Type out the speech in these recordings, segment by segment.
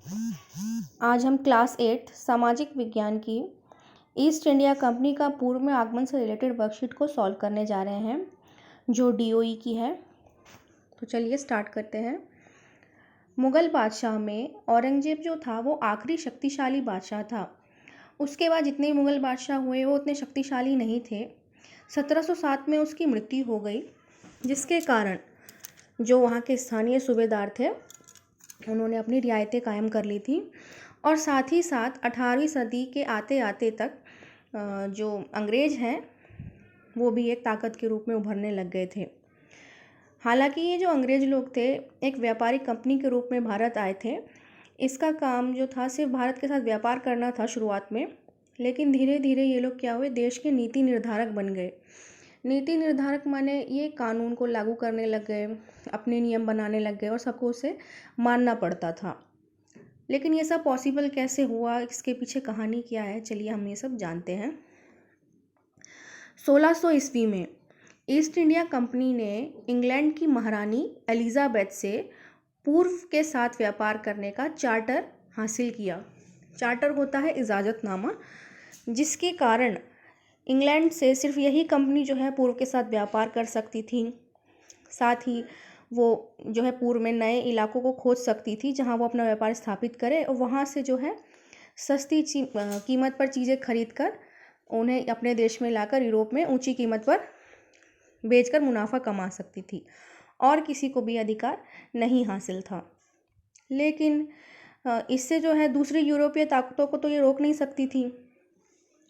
आज हम क्लास 8 सामाजिक विज्ञान की ईस्ट इंडिया कंपनी का पूर्व में आगमन से रिलेटेड वर्कशीट को सॉल्व करने जा रहे हैं जो डीओई की है। तो चलिए स्टार्ट करते हैं। मुग़ल बादशाह में औरंगज़ेब जो था वो आखिरी शक्तिशाली बादशाह था। उसके बाद जितने मुग़ल बादशाह हुए वो उतने शक्तिशाली नहीं थे। 1707 में उसकी मृत्यु हो गई, जिसके कारण जो वहाँ के स्थानीय सूबेदार थे उन्होंने अपनी रियायतें कायम कर ली थी। और साथ ही साथ 18वीं सदी के आते आते तक जो अंग्रेज़ हैं वो भी एक ताकत के रूप में उभरने लग गए थे। हालांकि ये जो अंग्रेज़ लोग थे एक व्यापारिक कंपनी के रूप में भारत आए थे। इसका काम जो था सिर्फ भारत के साथ व्यापार करना था शुरुआत में, लेकिन धीरे धीरे ये लोग क्या हुए, देश के नीति निर्धारक बन गए। नीति निर्धारक माने ये कानून को लागू करने लग गए, अपने नियम बनाने लग गए और सबको उसे मानना पड़ता था। लेकिन ये सब पॉसिबल कैसे हुआ, इसके पीछे कहानी क्या है, चलिए हम ये सब जानते हैं। 1600 ईस्वी में ईस्ट इंडिया कंपनी ने इंग्लैंड की महारानी एलिजाबेथ से पूर्व के साथ व्यापार करने का चार्टर हासिल किया। चार्टर होता है इजाज़तनामा, जिसके कारण इंग्लैंड से सिर्फ यही कंपनी जो है पूर्व के साथ व्यापार कर सकती थी। साथ ही वो जो है पूर्व में नए इलाकों को खोज सकती थी जहां वो अपना व्यापार स्थापित करे और वहां से जो है सस्ती कीमत पर चीज़ें खरीद कर उन्हें अपने देश में लाकर यूरोप में ऊंची कीमत पर बेचकर मुनाफा कमा सकती थी, और किसी को भी अधिकार नहीं हासिल था। लेकिन इससे जो है दूसरी यूरोपीय ताकतों को तो ये रोक नहीं सकती थी।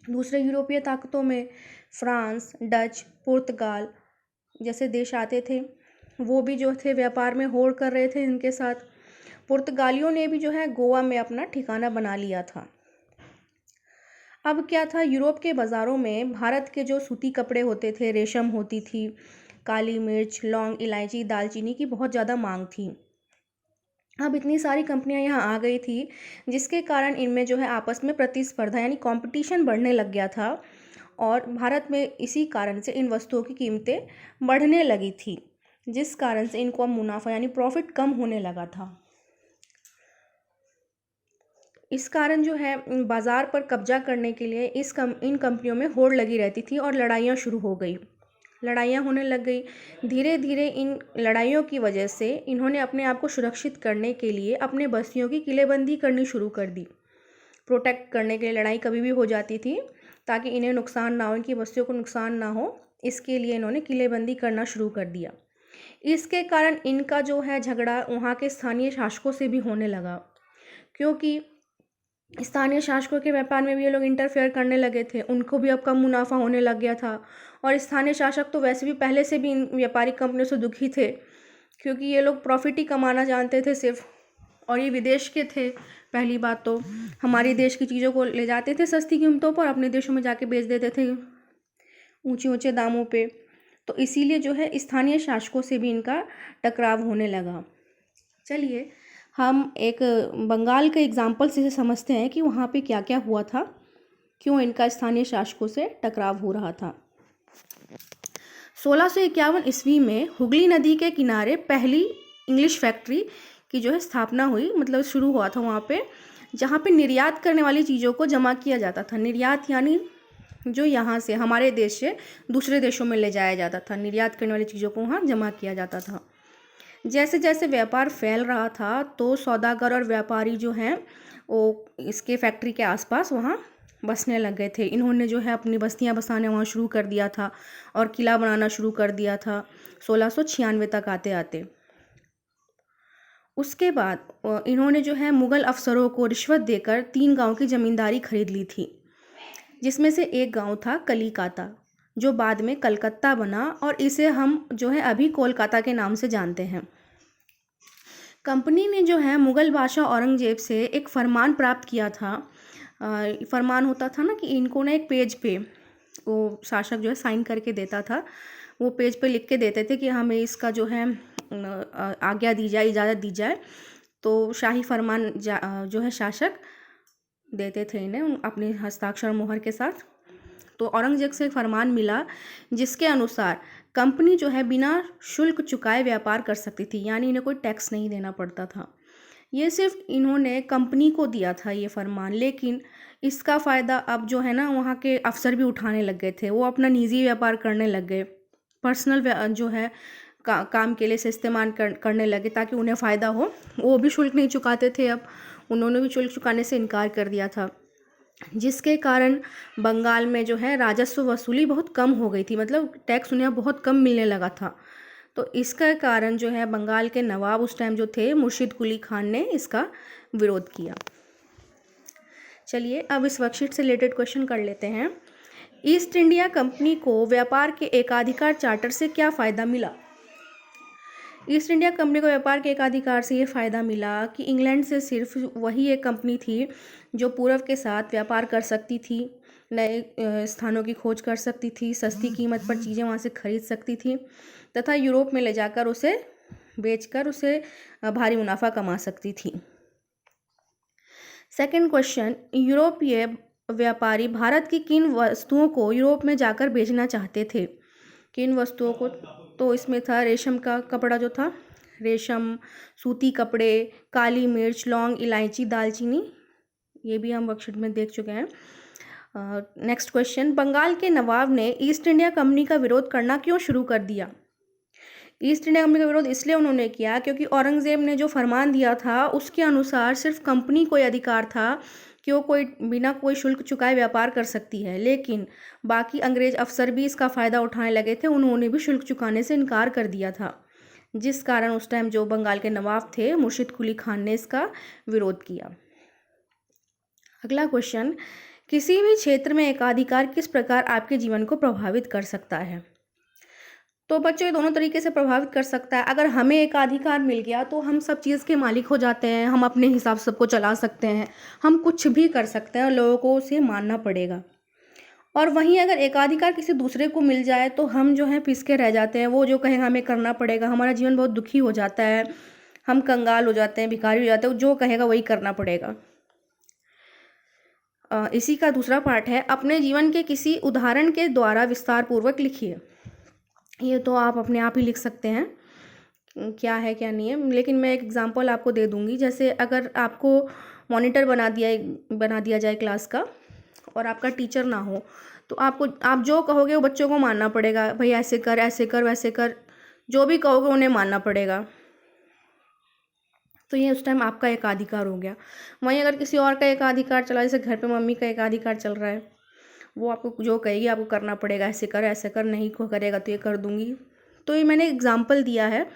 दूसरे यूरोपीय ताकतों में फ्रांस, डच, पुर्तगाल जैसे देश आते थे। वो भी जो थे व्यापार में होड़ कर रहे थे इनके साथ। पुर्तगालियों ने भी जो है गोवा में अपना ठिकाना बना लिया था। अब क्या था, यूरोप के बाज़ारों में भारत के जो सूती कपड़े होते थे, रेशम होती थी, काली मिर्च, लौंग, इलायची, दालचीनी की बहुत ज़्यादा मांग थी। अब इतनी सारी कंपनियां यहाँ आ गई थी, जिसके कारण इनमें जो है आपस में प्रतिस्पर्धा यानी कंपटीशन बढ़ने लग गया था। और भारत में इसी कारण से इन वस्तुओं की कीमतें बढ़ने लगी थी, जिस कारण से इनको मुनाफा यानी प्रॉफिट कम होने लगा था। इस कारण जो है बाज़ार पर कब्जा करने के लिए इन कंपनियों में होड़ लगी रहती थी और लड़ाइयाँ शुरू हो गई, लड़ाइयाँ होने लग गई। धीरे धीरे इन लड़ाइयों की वजह से इन्होंने अपने आप को सुरक्षित करने के लिए अपने बस्तियों की किलेबंदी करनी शुरू कर दी। प्रोटेक्ट करने के लिए लड़ाई कभी भी हो जाती थी ताकि इन्हें नुकसान ना हो, इनकी बस्तियों को नुकसान ना हो, इसके लिए इन्होंने किलेबंदी करना शुरू कर दिया। इसके कारण इनका जो है झगड़ा वहाँ के स्थानीय शासकों से भी होने लगा, क्योंकि स्थानीय शासकों के व्यापार में भी ये लोग इंटरफेयर करने लगे थे। उनको भी अब कम मुनाफा होने लग गया था। और स्थानीय शासक तो वैसे भी पहले से भी इन व्यापारिक कंपनियों से दुखी थे, क्योंकि ये लोग प्रॉफिट ही कमाना जानते थे सिर्फ, और ये विदेश के थे। पहली बात तो हमारे देश की चीज़ों को ले जाते थे सस्ती कीमतों पर, अपने देशों में जाके बेच देते थे ऊंचे ऊंचे दामों पे। तो इसीलिए जो है स्थानीय शासकों से भी इनका टकराव होने लगा। चलिए हम एक बंगाल के एग्जाम्पल से समझते हैं कि वहाँ पे क्या क्या हुआ था, क्यों इनका स्थानीय शासकों से टकराव हो रहा था। 1651 ईस्वी में हुगली नदी के किनारे पहली इंग्लिश फैक्ट्री की जो है स्थापना हुई, मतलब शुरू हुआ था वहाँ पे, जहाँ पे निर्यात करने वाली चीज़ों को जमा किया जाता था। निर्यात यानी जो यहाँ से हमारे देश से दूसरे देशों में ले जाया जाता था, निर्यात करने वाली चीज़ों को वहाँ जमा किया जाता था। जैसे जैसे व्यापार फैल रहा था तो सौदागर और व्यापारी जो हैं वो इसके फैक्ट्री के आसपास वहाँ बसने लग गए थे। इन्होंने जो है अपनी बस्तियाँ बसाने वहाँ शुरू कर दिया था और किला बनाना शुरू कर दिया था 1696 तक आते आते। उसके बाद इन्होंने जो है मुग़ल अफसरों को रिश्वत देकर 3 गांव की ज़मींदारी खरीद ली थी, जिसमें से एक गांव था कलिकाता, जो बाद में कलकत्ता बना और इसे हम जो है अभी कोलकाता के नाम से जानते हैं। कंपनी ने जो है मुग़ल बादशाह औरंगज़ेब से एक फरमान प्राप्त किया था। फरमान होता था ना कि इनको ना एक पेज पे वो शासक जो है साइन करके देता था। वो पेज पे लिख के देते थे कि हमें इसका जो है आज्ञा दी जाए, इजाज़त दी जाए। तो शाही फरमान जो है शासक देते थे इन्हें अपने हस्ताक्षर मोहर के साथ। तो औरंगज़ेब से फरमान मिला जिसके अनुसार कंपनी जो है बिना शुल्क चुकाए व्यापार कर सकती थी, यानी इन्हें कोई टैक्स नहीं देना पड़ता था। ये सिर्फ इन्होंने कंपनी को दिया था ये फरमान, लेकिन इसका फ़ायदा अब जो है ना वहाँ के अफसर भी उठाने लग गए थे। वो अपना निजी व्यापार करने लग गए, पर्सनल जो है काम के लिए से इस्तेमाल करने लगे ताकि उन्हें फ़ायदा हो। वो भी शुल्क नहीं चुकाते थे, अब उन्होंने भी शुल्क चुकाने से इनकार कर दिया था, जिसके कारण बंगाल में जो है राजस्व वसूली बहुत कम हो गई थी, मतलब टैक्स उन्हें बहुत कम मिलने लगा था। तो इसका कारण जो है बंगाल के नवाब उस टाइम जो थे मुर्शिद कुली खान ने इसका विरोध किया। चलिए अब इस वर्कशीट से रिलेटेड क्वेश्चन कर लेते हैं। ईस्ट इंडिया कंपनी को व्यापार के एकाधिकार चार्टर से क्या फ़ायदा मिला? ईस्ट इंडिया कंपनी को व्यापार के एकाधिकार से ये फ़ायदा मिला कि इंग्लैंड से सिर्फ वही एक कंपनी थी जो पूर्व के साथ व्यापार कर सकती थी, नए स्थानों की खोज कर सकती थी, सस्ती कीमत पर चीज़ें वहाँ से खरीद सकती थी तथा यूरोप में ले जाकर उसे बेचकर उसे भारी मुनाफा कमा सकती थी। सेकंड क्वेश्चन, यूरोपीय व्यापारी भारत की किन वस्तुओं को यूरोप में जाकर बेचना चाहते थे? किन वस्तुओं को? तो इसमें था रेशम का कपड़ा, जो था रेशम, सूती कपड़े, काली मिर्च, लौंग, इलायची, दालचीनी, ये भी हम वर्कशीट में देख चुके हैं। नेक्स्ट क्वेश्चन, बंगाल के नवाब ने ईस्ट इंडिया कंपनी का विरोध करना क्यों शुरू कर दिया? ईस्ट इंडिया कंपनी का विरोध इसलिए उन्होंने किया क्योंकि औरंगज़ेब ने जो फरमान दिया था उसके अनुसार सिर्फ कंपनी को अधिकार था कि वो कोई बिना कोई शुल्क चुकाए व्यापार कर सकती है, लेकिन बाकी अंग्रेज अफसर भी इसका फ़ायदा उठाने लगे थे, उन्होंने भी शुल्क चुकाने से इनकार कर दिया था, जिस कारण उस टाइम जो बंगाल के नवाब थे मुर्शिद कुली खान ने इसका विरोध किया। अगला क्वेश्चन, किसी भी क्षेत्र में एकाधिकार किस प्रकार आपके जीवन को प्रभावित कर सकता है? तो बच्चों ये दोनों तरीके से प्रभावित कर सकता है। अगर हमें एकाधिकार मिल गया तो हम सब चीज़ के मालिक हो जाते हैं, हम अपने हिसाब से सबको चला सकते हैं, हम कुछ भी कर सकते हैं और लोगों को उसे मानना पड़ेगा। और वहीं अगर एकाधिकार किसी दूसरे को मिल जाए तो हम जो है पिसके रह जाते हैं, वो जो कहेगा हमें करना पड़ेगा, हमारा जीवन बहुत दुखी हो जाता है, हम कंगाल हो जाते हैं, भिखारी हो जाते हैं, जो कहेगा वही करना पड़ेगा। इसी का दूसरा पार्ट है, अपने जीवन के किसी उदाहरण के द्वारा विस्तार पूर्वक लिखिए। ये तो आप अपने आप ही लिख सकते हैं क्या है क्या नहीं है, लेकिन मैं एक एग्जांपल आपको दे दूंगी। जैसे अगर आपको मॉनिटर बना दिया जाए क्लास का और आपका टीचर ना हो, तो आप जो कहोगे वो बच्चों को मानना पड़ेगा, भाई ऐसे कर वैसे कर, जो भी कहोगे उन्हें मानना पड़ेगा। तो ये उस टाइम आपका एकाधिकार हो गया। वहीं अगर किसी और का एकाधिकार चला, जैसे घर पे मम्मी का एकाधिकार चल रहा है, वो आपको जो कहेगी आपको करना पड़ेगा, ऐसे कर, नहीं को करेगा तो ये कर दूंगी। तो ये मैंने एग्जाम्पल दिया है,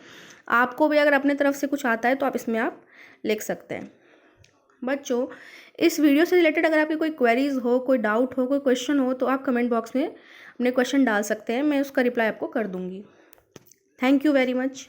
आपको भी अगर अपने तरफ से कुछ आता है तो आप इसमें आप लिख सकते हैं। बच्चों इस वीडियो से रिलेटेड अगर आपकी कोई क्वेरीज हो, कोई डाउट हो, कोई क्वेश्चन हो, तो आप कमेंट बॉक्स में अपने क्वेश्चन डाल सकते हैं, मैं उसका रिप्लाई आपको कर दूंगी। Thank you very much.